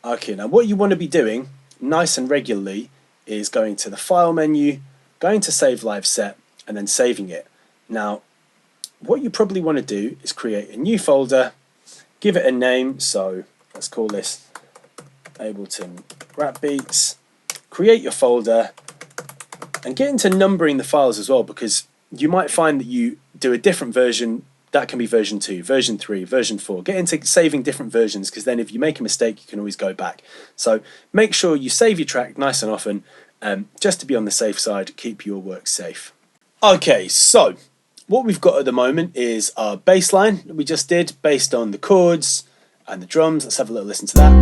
Okay, now what you want to be doing nice and regularly is going to the File menu, going to Save Live Set, and then saving it. Now, what you probably want to do is create a new folder, give it a name, so let's call this Ableton Rap Beats, create your folder, and get into numbering the files as well, because you might find that you do a different version. That can be version 2, version 3, version 4. Get into saving different versions, because then if you make a mistake, you can always go back. So make sure you save your track nice and often, just to be on the safe side, keep your work safe. Okay, so what we've got at the moment is our bass line that we just did based on the chords and the drums. Let's have a little listen to that.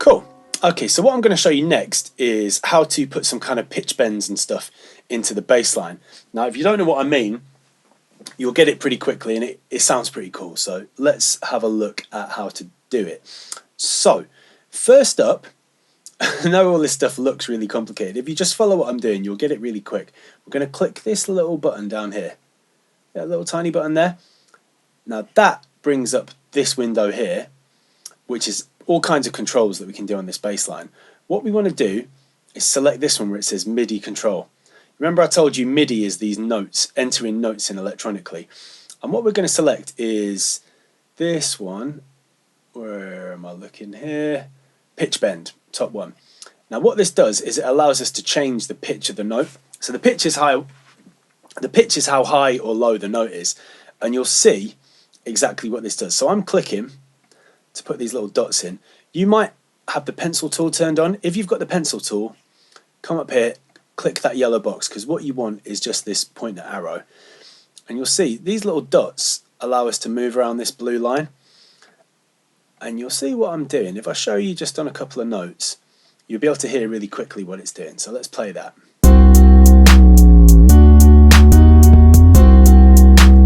Cool. Okay, so what I'm going to show you next is how to put some kind of pitch bends and stuff into the bass line. Now, if you don't know what I mean, you'll get it pretty quickly, and it sounds pretty cool. So let's have a look at how to do it. So first up, I know all this stuff looks really complicated. If you just follow what I'm doing, you'll get it really quick. We're going to click this little button down here. That little tiny button there. Now that brings up this window here, which is all kinds of controls that we can do on this bass line. What we want to do is select this one where it says Midi Control. Remember I told you MIDI is these notes, entering notes in electronically. And what we're going to select is this one. Where am I looking here? Pitch bend, top one. Now what this does is it allows us to change the pitch of the note. So the pitch is how high or low the note is. And you'll see exactly what this does. So I'm clicking to put these little dots in. You might have the pencil tool turned on. If you've got the pencil tool, come up here, click that yellow box, because what you want is just this pointer arrow. And you'll see these little dots allow us to move around this blue line. And you'll see what I'm doing. If I show you just on a couple of notes, you'll be able to hear really quickly what it's doing. So let's play that.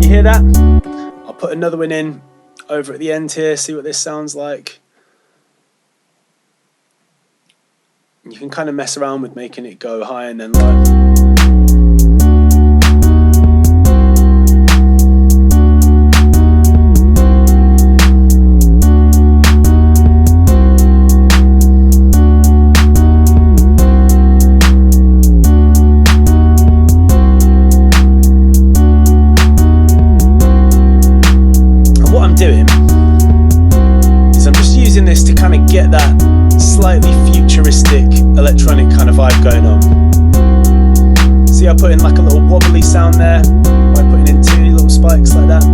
You hear that? I'll put another one in over at the end here, see what this sounds like. You can kind of mess around with making it go high and then low. And what I'm doing is I'm just using this to kind of get that slightly futuristic electronic kind of vibe going on. See, I put in like a little wobbly sound there by putting in 2 little spikes like that.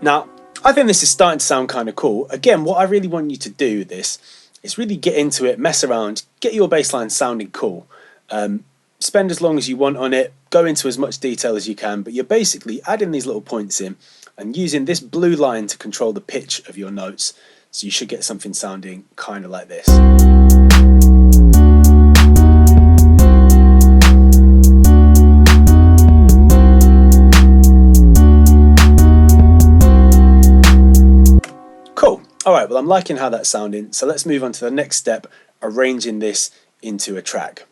Now, I think this is starting to sound kind of cool. Again, what I really want you to do with this is really get into it, mess around, get your bass line sounding cool. Spend as long as you want on it, go into as much detail as you can, but you're basically adding these little points in and using this blue line to control the pitch of your notes. So you should get something sounding kind of like this. Cool. Alright, well I'm liking how that's sounding, so let's move on to the next step, arranging this into a track.